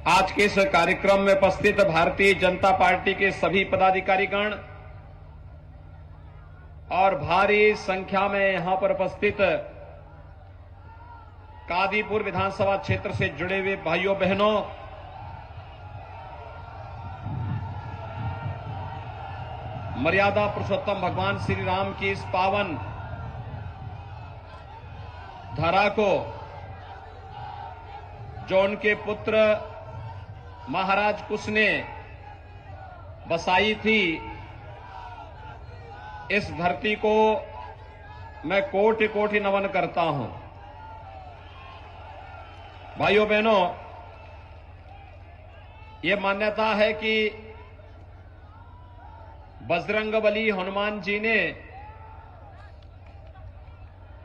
आज के इस कार्यक्रम में उपस्थित भारतीय जनता पार्टी के सभी पदाधिकारीगण और भारी संख्या में यहां पर उपस्थित कादीपुर विधानसभा क्षेत्र से जुड़े हुए भाइयों बहनों, मर्यादा पुरुषोत्तम भगवान श्री राम की इस पावन धरा को जो उनके पुत्र महाराज कुश ने बसाई थी, इस धरती को मैं कोटि कोटि नमन करता हूं। भाइयों बहनों, ये मान्यता है कि बजरंगबली हनुमान जी ने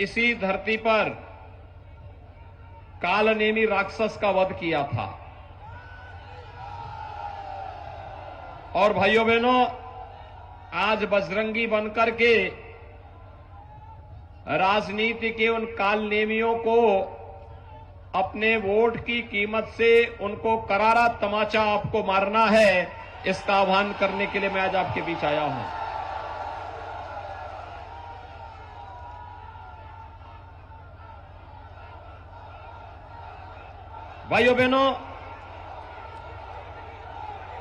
इसी धरती पर कालनेमी राक्षस का वध किया था। और भाइयों बहनों, आज बजरंगी बनकर के राजनीति के उन कालनेमियों को अपने वोट की कीमत से उनको करारा तमाचा आपको मारना है, इसका आह्वान करने के लिए मैं आज आपके बीच आया हूं। भाइयों बहनों,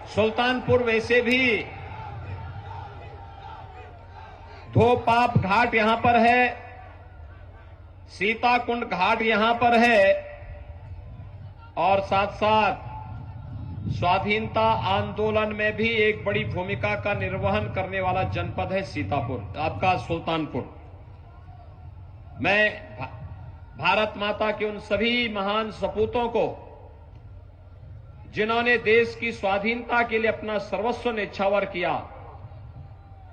सुल्तानपुर वैसे भी धोपाप घाट यहां पर है, सीताकुंड घाट यहां पर है और साथ साथ स्वाधीनता आंदोलन में भी एक बड़ी भूमिका का निर्वहन करने वाला जनपद है सीतापुर, आपका सुल्तानपुर। मैं भारत माता के उन सभी महान सपूतों को जिन्होंने देश की स्वाधीनता के लिए अपना सर्वस्व न्यौछावर किया,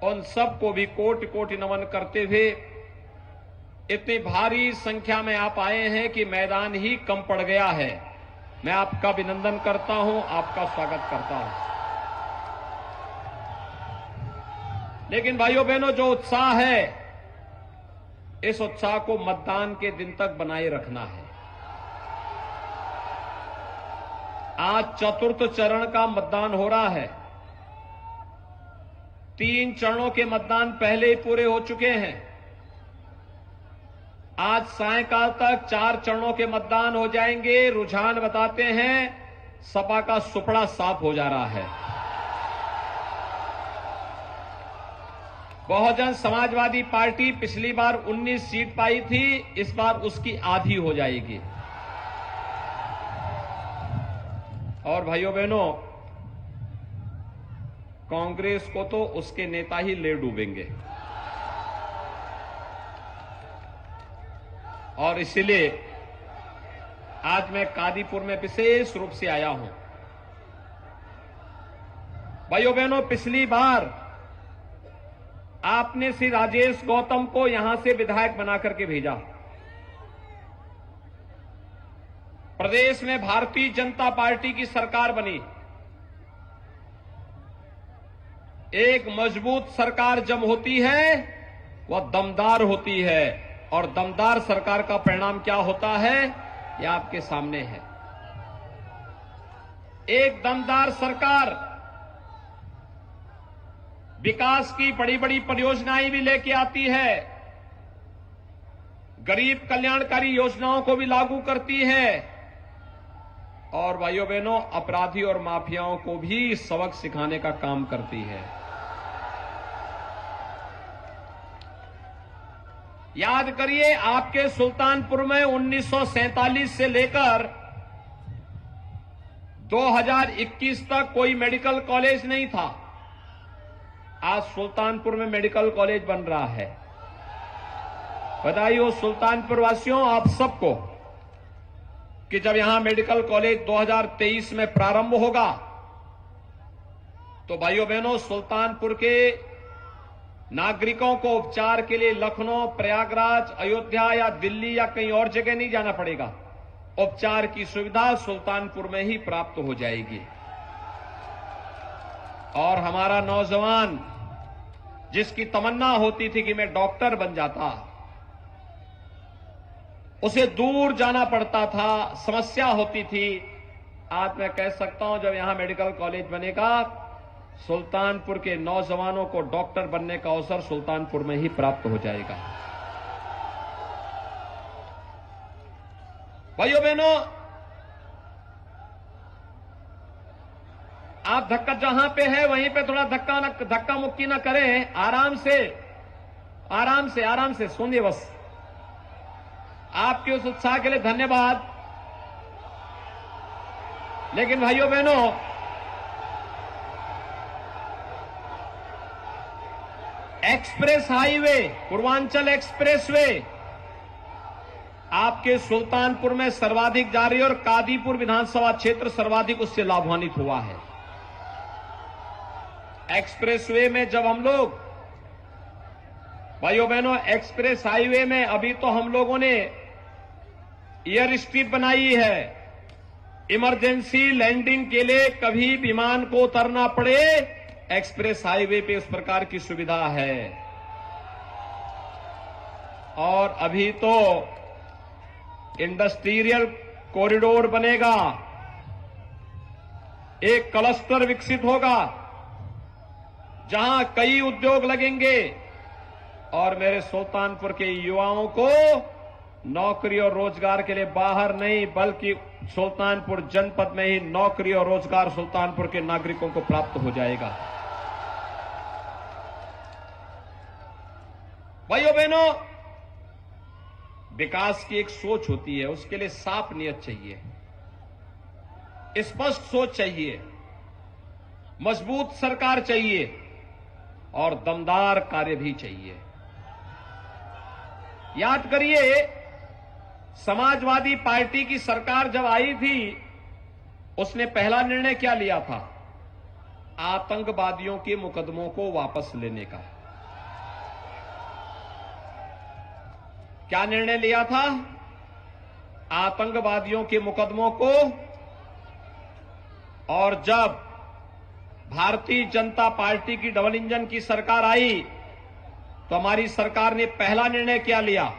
उन सबको भी कोटि कोटि नमन करते हुए इतनी भारी संख्या में आप आए हैं कि मैदान ही कम पड़ गया है। मैं आपका अभिनंदन करता हूं, आपका स्वागत करता हूं। लेकिन भाइयों बहनों, जो उत्साह है, इस उत्साह को मतदान के दिन तक बनाए रखना है। आज चतुर्थ चरण का मतदान हो रहा है। 3 चरणों के मतदान पहले ही पूरे हो चुके हैं। आज सायंकाल तक 4 चरणों के मतदान हो जाएंगे। रुझान बताते हैं सपा का सुपड़ा साफ हो जा रहा है। बहुजन समाजवादी पार्टी पिछली बार 19 सीट पाई थी, इस बार उसकी आधी हो जाएगी। और भाइयों बहनों, कांग्रेस को तो उसके नेता ही ले डूबेंगे। और इसलिए आज मैं कादीपुर में विशेष रूप से आया हूं। भाइयों बहनों, पिछली बार आपने श्री राजेश गौतम को यहां से विधायक बना करके भेजा। प्रदेश में भारतीय जनता पार्टी की सरकार बनी। एक मजबूत सरकार जब होती है वह दमदार होती है, और दमदार सरकार का परिणाम क्या होता है, यह आपके सामने है। एक दमदार सरकार विकास की बड़ी बड़ी परियोजनाएं भी लेके आती है, गरीब कल्याणकारी योजनाओं को भी लागू करती है, और भाइयों बहनों, अपराधी और माफियाओं को भी सबक सिखाने का काम करती है। याद करिए, आपके सुल्तानपुर में 1947 से लेकर 2021 तक कोई मेडिकल कॉलेज नहीं था। आज सुल्तानपुर में मेडिकल कॉलेज बन रहा है। बधाई हो सुल्तानपुर वासियों, आप सबको, कि जब यहां मेडिकल कॉलेज 2023 में प्रारंभ होगा तो भाइयों बहनों, सुल्तानपुर के नागरिकों को उपचार के लिए लखनऊ, प्रयागराज, अयोध्या या दिल्ली या कहीं और जगह नहीं जाना पड़ेगा। उपचार की सुविधा सुल्तानपुर में ही प्राप्त हो जाएगी। और हमारा नौजवान जिसकी तमन्ना होती थी कि मैं डॉक्टर बन जाता, उसे दूर जाना पड़ता था, समस्या होती थी, आज मैं कह सकता हूं जब यहां मेडिकल कॉलेज बनेगा, सुल्तानपुर के नौजवानों को डॉक्टर बनने का अवसर सुल्तानपुर में ही प्राप्त हो जाएगा। भाइयों बहनों, आप धक्का जहां पे है वहीं पे थोड़ा धक्का मुक्की ना करें, आराम से सुनिए बस। आपके उस उत्साह के लिए धन्यवाद। लेकिन भाइयों बहनों, एक्सप्रेस हाईवे, पूर्वांचल एक्सप्रेसवे आपके सुल्तानपुर में सर्वाधिक जा रही है और कादीपुर विधानसभा क्षेत्र सर्वाधिक उससे लाभान्वित हुआ है। एक्सप्रेसवे में जब हम लोग, भाइयों बहनों, एक्सप्रेस हाईवे में अभी तो हम लोगों ने एयर स्ट्रिप बनाई है, इमरजेंसी लैंडिंग के लिए कभी विमान को उतरना पड़े, एक्सप्रेस हाईवे पे उस प्रकार की सुविधा है। और अभी तो इंडस्ट्रियल कॉरिडोर बनेगा, एक क्लस्टर विकसित होगा जहां कई उद्योग लगेंगे और मेरे सुल्तानपुर के युवाओं को नौकरी और रोजगार के लिए बाहर नहीं बल्कि सुल्तानपुर जनपद में ही नौकरी और रोजगार सुल्तानपुर के नागरिकों को प्राप्त हो जाएगा। भाइयों बहनों, विकास की एक सोच होती है, उसके लिए साफ नियत चाहिए, स्पष्ट सोच चाहिए, मजबूत सरकार चाहिए और दमदार कार्य भी चाहिए। याद करिए, समाजवादी पार्टी की सरकार जब आई थी, उसने पहला निर्णय क्या लिया था? आतंकवादियों के मुकदमों को वापस लेने का। क्या निर्णय लिया था? आतंकवादियों के मुकदमों को। और जब भारतीय जनता पार्टी की डबल इंजन की सरकार आई तो हमारी सरकार ने पहला निर्णय क्या लिया?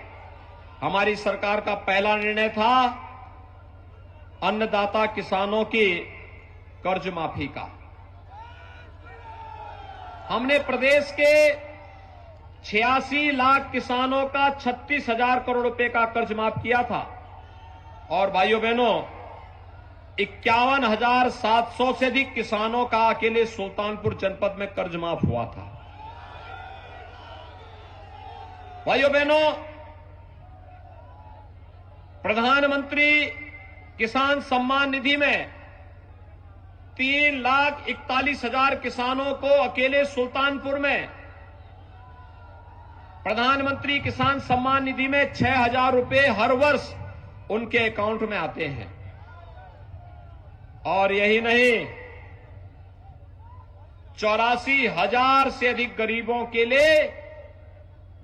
हमारी सरकार का पहला निर्णय था अन्नदाता किसानों की कर्ज माफी का। हमने प्रदेश के 86 लाख किसानों का 36,000 करोड़ रुपए का कर्ज माफ किया था। और भाइयों बहनों, 51,700 से अधिक किसानों का अकेले सुल्तानपुर जनपद में कर्ज माफ हुआ था। भाइयों बहनों, प्रधानमंत्री किसान सम्मान निधि में 3,41,000 किसानों को अकेले सुल्तानपुर में, प्रधानमंत्री किसान सम्मान निधि में 6,000 रुपए हर वर्ष उनके अकाउंट में आते हैं। और यही नहीं, 84,000 से अधिक गरीबों के लिए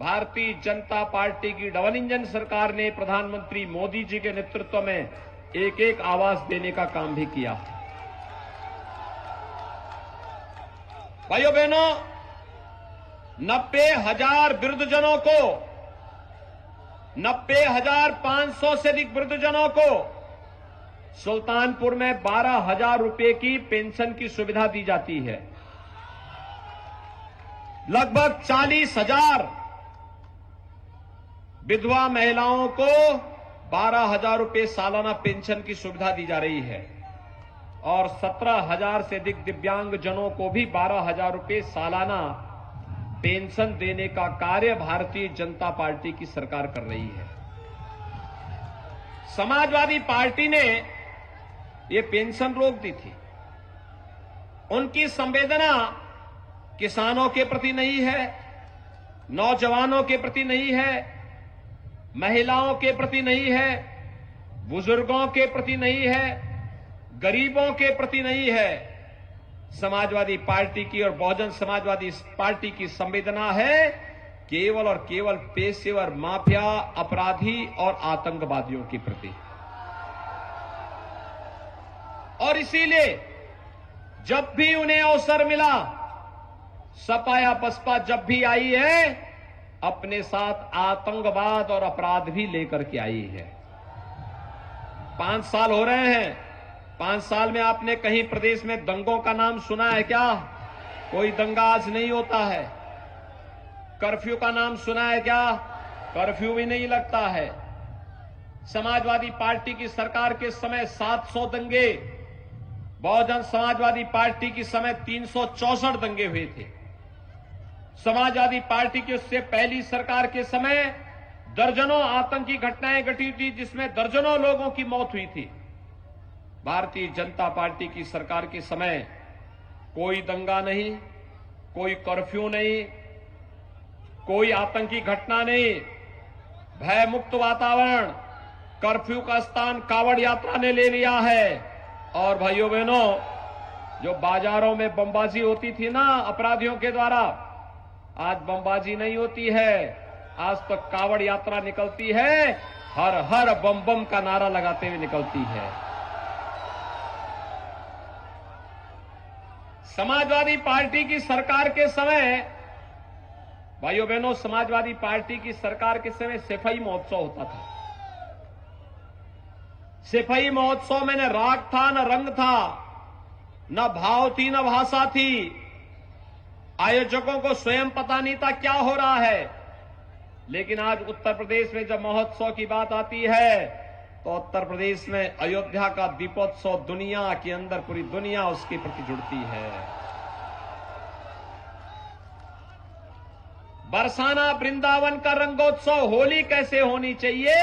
भारतीय जनता पार्टी की डबल इंजन सरकार ने प्रधानमंत्री मोदी जी के नेतृत्व में एक एक आवास देने का काम भी किया। भाइयों बहनों, 90,000 वृद्धजनों को, 90,500 से अधिक वृद्धजनों को सुल्तानपुर में 12,000 रुपए की पेंशन की सुविधा दी जाती है। लगभग 40,000 विधवा महिलाओं को 12,000 रुपए सालाना पेंशन की सुविधा दी जा रही है। और 17,000 से अधिक दिव्यांग जनों को भी 12,000 रुपए सालाना पेंशन देने का कार्य भारतीय जनता पार्टी की सरकार कर रही है। समाजवादी पार्टी ने ये पेंशन रोक दी थी। उनकी संवेदना किसानों के प्रति नहीं है, नौजवानों के प्रति नहीं है, महिलाओं के प्रति नहीं है, बुजुर्गों के प्रति नहीं है, गरीबों के प्रति नहीं है। समाजवादी पार्टी की और बहुजन समाजवादी पार्टी की संवेदना है केवल और केवल पेशेवर माफिया, अपराधी और आतंकवादियों के प्रति। और इसीलिए जब भी उन्हें अवसर मिला, सपा या बसपा जब भी आई है, अपने साथ आतंकवाद और अपराध भी लेकर के आई है। 5 साल हो रहे हैं 5 साल में आपने कहीं प्रदेश में दंगों का नाम सुना है क्या? कोई दंगा आज नहीं होता है। कर्फ्यू का नाम सुना है क्या? कर्फ्यू भी नहीं लगता है। समाजवादी पार्टी की सरकार के समय 700 दंगे, बहुजन समाजवादी पार्टी की समय 364 दंगे हुए थे। समाजवादी पार्टी की उससे पहली सरकार के समय दर्जनों आतंकी घटनाएं घटी थी, जिसमें दर्जनों लोगों की मौत हुई थी। भारतीय जनता पार्टी की सरकार के समय कोई दंगा नहीं, कोई कर्फ्यू नहीं, कोई आतंकी घटना नहीं, भय मुक्त वातावरण। कर्फ्यू का स्थान कावड़ यात्रा ने ले लिया है। और भाइयों बहनों, जो बाजारों में बमबाजी होती थी ना अपराधियों के द्वारा, आज बमबाजी नहीं होती है। आज तो कावड़ यात्रा निकलती है, हर हर बम बम का नारा लगाते हुए निकलती है। समाजवादी पार्टी की सरकार के समय, भाइयों बहनों, समाजवादी पार्टी की सरकार के समय सिपाही महोत्सव होता था। सिपाही महोत्सव में न राग था, न रंग था, न भाव थी, न भाषा थी। आयोजकों को स्वयं पता नहीं था क्या हो रहा है। लेकिन आज उत्तर प्रदेश में जब महोत्सव की बात आती है, तो उत्तर प्रदेश में अयोध्या का दीपोत्सव दुनिया के अंदर पूरी दुनिया उसके प्रति जुड़ती है। बरसाना वृंदावन का रंगोत्सव होली कैसे होनी चाहिए,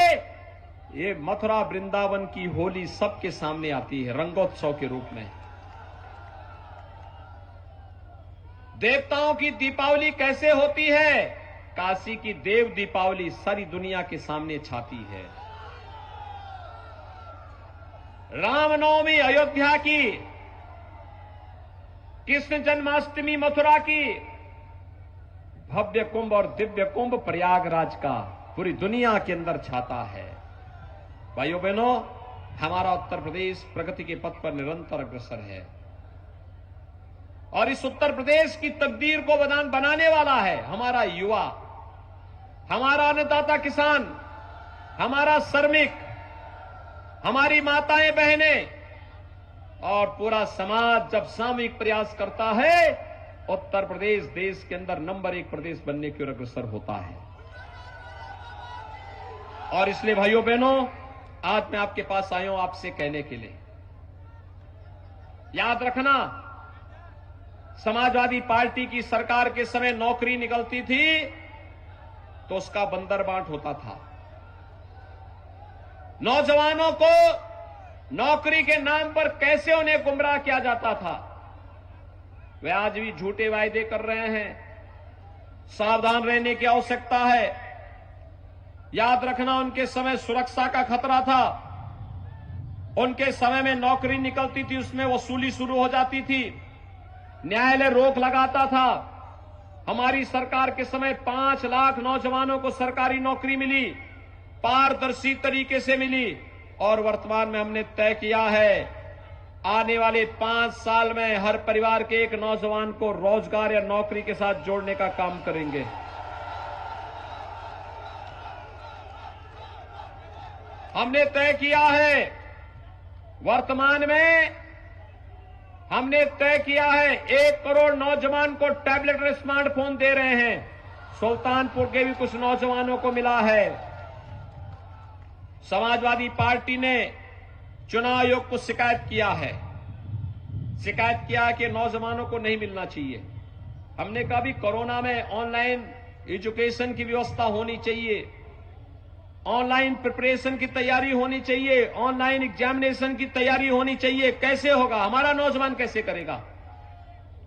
ये मथुरा वृंदावन की होली सबके सामने आती है रंगोत्सव के रूप में। देवताओं की दीपावली कैसे होती है, काशी की देव दीपावली सारी दुनिया के सामने छाती है। रामनवमी अयोध्या की, कृष्ण जन्माष्टमी मथुरा की, भव्य कुंभ और दिव्य कुंभ प्रयागराज का पूरी दुनिया के अंदर छाता है। भाइयों बहनों, हमारा उत्तर प्रदेश प्रगति के पथ पर निरंतर अग्रसर है और इस उत्तर प्रदेश की तकदीर को बनाने वाला है हमारा युवा, हमारा अन्नदाता किसान, हमारा श्रमिक, हमारी माताएं बहनें और पूरा समाज जब सामूहिक प्रयास करता है, उत्तर प्रदेश देश के अंदर नंबर 1 प्रदेश बनने की ओर अग्रसर होता है। और इसलिए भाइयों बहनों, आज मैं आपके पास आया हूं आपसे कहने के लिए, याद रखना, समाजवादी पार्टी की सरकार के समय नौकरी निकलती थी तो उसका बंदरबांट होता था। नौजवानों को नौकरी के नाम पर कैसे उन्हें गुमराह किया जाता था, वे आज भी झूठे वायदे कर रहे हैं। सावधान रहने की आवश्यकता है। याद रखना, उनके समय सुरक्षा का खतरा था। उनके समय में नौकरी निकलती थी, उसमें वसूली शुरू हो जाती थी, न्यायालय रोक लगाता था। हमारी सरकार के समय 5 लाख नौजवानों को सरकारी नौकरी मिली, पारदर्शी तरीके से मिली। और वर्तमान में हमने तय किया है, आने वाले 5 साल में हर परिवार के एक नौजवान को रोजगार या नौकरी के साथ जोड़ने का काम करेंगे। हमने तय किया है, वर्तमान में हमने तय किया है 1 करोड़ नौजवान को टैबलेट और स्मार्टफोन दे रहे हैं। सुल्तानपुर के भी कुछ नौजवानों को मिला है। समाजवादी पार्टी ने चुनाव आयोग को शिकायत किया कि नौजवानों को नहीं मिलना चाहिए। हमने कहा भी कोरोना में ऑनलाइन एजुकेशन की व्यवस्था होनी चाहिए, ऑनलाइन प्रिपरेशन की तैयारी होनी चाहिए, ऑनलाइन एग्जामिनेशन की तैयारी होनी चाहिए। कैसे होगा, हमारा नौजवान कैसे करेगा?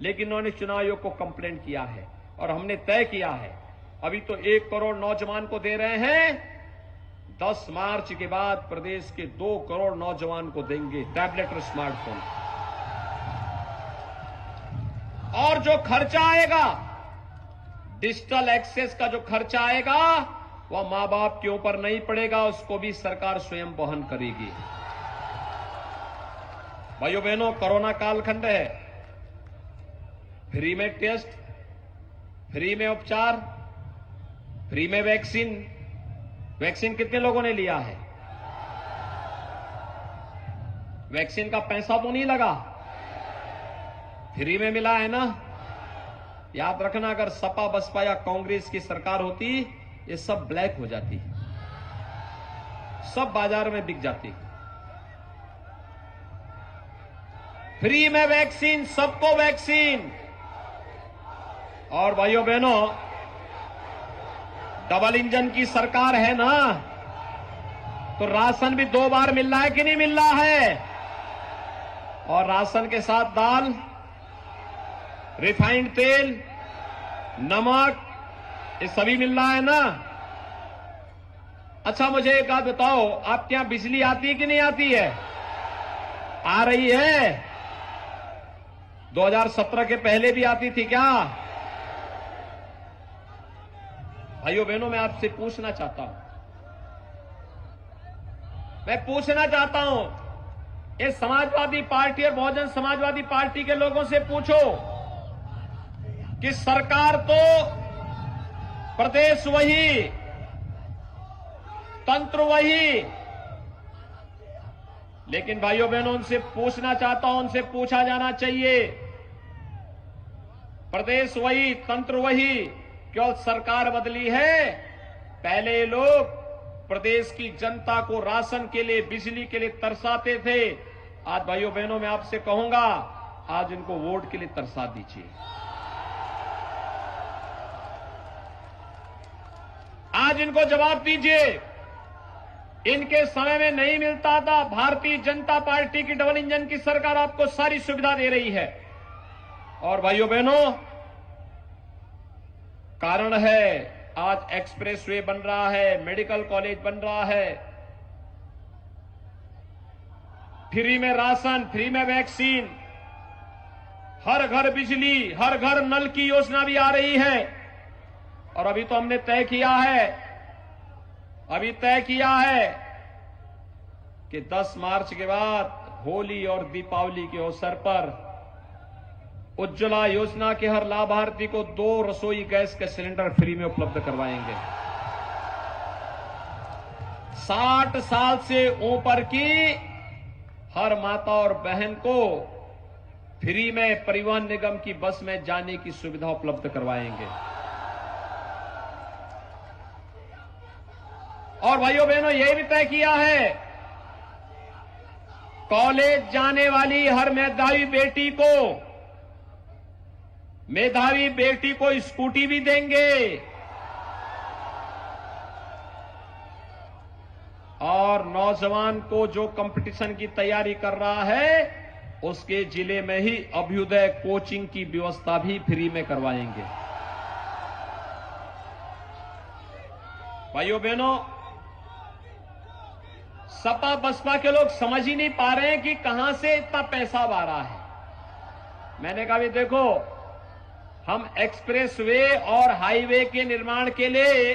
लेकिन उन्होंने चुनाव आयोग को कंप्लेंट किया है और हमने तय किया है, अभी तो 1 करोड़ नौजवान को दे रहे हैं, 10 मार्च के बाद प्रदेश के 2 करोड़ नौजवान को देंगे टैबलेट और स्मार्टफोन। और जो खर्चा आएगा, डिजिटल एक्सेस का जो खर्चा आएगा, वह मां बाप के ऊपर नहीं पड़ेगा, उसको भी सरकार स्वयं वहन करेगी। भाइयों बहनों, कोरोना कालखंड है, फ्री में टेस्ट, फ्री में उपचार, फ्री में वैक्सीन। वैक्सीन कितने लोगों ने लिया है? वैक्सीन का पैसा तो नहीं लगा, फ्री में मिला है ना। याद रखना, अगर सपा बसपा या कांग्रेस की सरकार होती, ये सब ब्लैक हो जाती, सब बाजार में बिक जाती। फ्री में वैक्सीन, सबको वैक्सीन। और भाइयों बहनों, डबल इंजन की सरकार है ना, तो राशन भी 2 बार मिल रहा है कि नहीं मिल रहा है? और राशन के साथ दाल, रिफाइंड तेल, नमक, ये सभी मिल रहा है ना। अच्छा, मुझे एक बात बताओ, आपके यहां बिजली आती है कि नहीं आती है? आ रही है? 2017 के पहले भी आती थी क्या? भाइयों बहनों, मैं आपसे पूछना चाहता हूं, ये समाजवादी पार्टी और बहुजन समाजवादी पार्टी के लोगों से पूछो कि सरकार तो प्रदेश वही, तंत्र वही, लेकिन भाइयों बहनों, उनसे पूछना चाहता हूं, उनसे पूछा जाना चाहिए, प्रदेश वही, तंत्र वही, क्यों सरकार बदली है? पहले लोग प्रदेश की जनता को राशन के लिए, बिजली के लिए तरसाते थे। आज भाइयों बहनों, मैं आपसे कहूंगा, आज इनको वोट के लिए तरसा दीजिए। आज इनको जवाब दीजिए। इनके समय में नहीं मिलता था, भारतीय जनता पार्टी की डबल इंजन की सरकार आपको सारी सुविधा दे रही है। और भाइयों बहनों, कारण है, आज एक्सप्रेसवे बन रहा है, मेडिकल कॉलेज बन रहा है, फ्री में राशन, फ्री में वैक्सीन, हर घर बिजली, हर घर नल की योजना भी आ रही है। और अभी तो हमने तय किया है कि 10 मार्च के बाद होली और दीपावली के अवसर पर उज्ज्वला योजना के हर लाभार्थी को 2 रसोई गैस के सिलेंडर फ्री में उपलब्ध करवाएंगे। 60 साल से ऊपर की हर माता और बहन को फ्री में परिवहन निगम की बस में जाने की सुविधा उपलब्ध करवाएंगे। और भाइयों बहनों, यह भी तय किया है, कॉलेज जाने वाली हर मेधावी बेटी को स्कूटी भी देंगे। और नौजवान को जो कंपटीशन की तैयारी कर रहा है, उसके जिले में ही अभ्युदय कोचिंग की व्यवस्था भी फ्री में करवाएंगे। भाइयों बहनों, सपा बसपा के लोग समझ ही नहीं पा रहे हैं कि कहां से इतना पैसा आ रहा है। मैंने कहा, भी देखो, हम एक्सप्रेसवे और हाईवे के निर्माण के लिए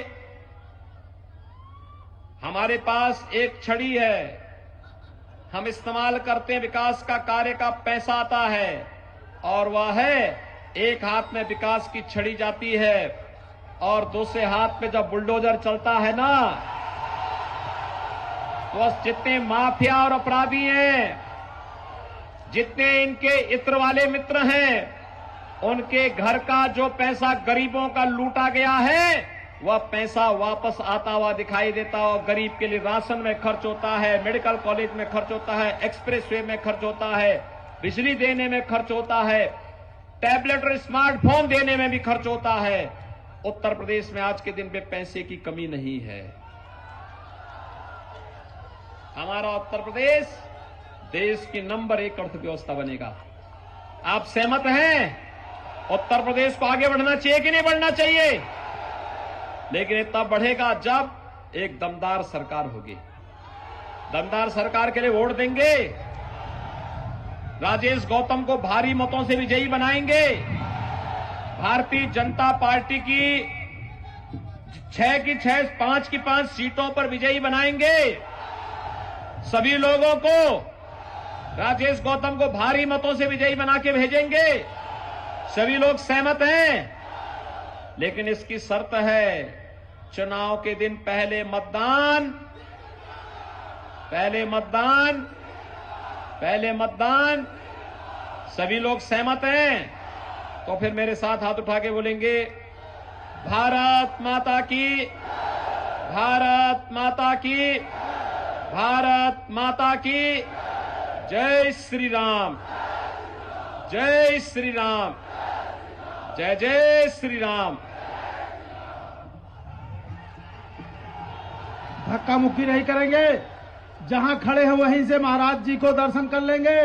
हमारे पास एक छड़ी है, हम इस्तेमाल करते हैं, विकास का कार्य का पैसा आता है, और वह है, एक हाथ में विकास की छड़ी जाती है और दूसरे हाथ में जब बुलडोजर चलता है ना, तो जितने माफिया और अपराधी हैं, जितने इनके इत्र वाले मित्र हैं, उनके घर का जो पैसा गरीबों का लूटा गया है, वह पैसा वापस आता हुआ दिखाई देता है। और गरीब के लिए राशन में खर्च होता है, मेडिकल कॉलेज में खर्च होता है, एक्सप्रेसवे में खर्च होता है, बिजली देने में खर्च होता है, टैबलेट और स्मार्टफोन देने में भी खर्च होता है। उत्तर प्रदेश में आज के दिन पे पैसे की कमी नहीं है। हमारा उत्तर प्रदेश देश की नंबर 1 अर्थव्यवस्था बनेगा। आप सहमत हैं? उत्तर प्रदेश को आगे बढ़ना चाहिए कि नहीं बढ़ना चाहिए? लेकिन इतना बढ़ेगा जब एक दमदार सरकार होगी। दमदार सरकार के लिए वोट देंगे, राजेश गौतम को भारी मतों से विजयी बनाएंगे, भारतीय जनता पार्टी की 6 की 6, 5 की 5 सीटों पर विजयी बनाएंगे। सभी लोगों को राजेश गौतम को भारी मतों से विजयी बना के भेजेंगे। सभी लोग सहमत हैं, लेकिन इसकी शर्त है, चुनाव के दिन पहले मतदान, पहले मतदान। सभी लोग सहमत हैं तो फिर मेरे साथ हाथ उठा के बोलेंगे, भारत माता की, भारत माता की, भारत माता की। जय श्री राम, जय श्री राम, जय जय श्री राम। धक्का मुक्की नहीं करेंगे, जहां खड़े हैं वहीं से महाराज जी को दर्शन कर लेंगे।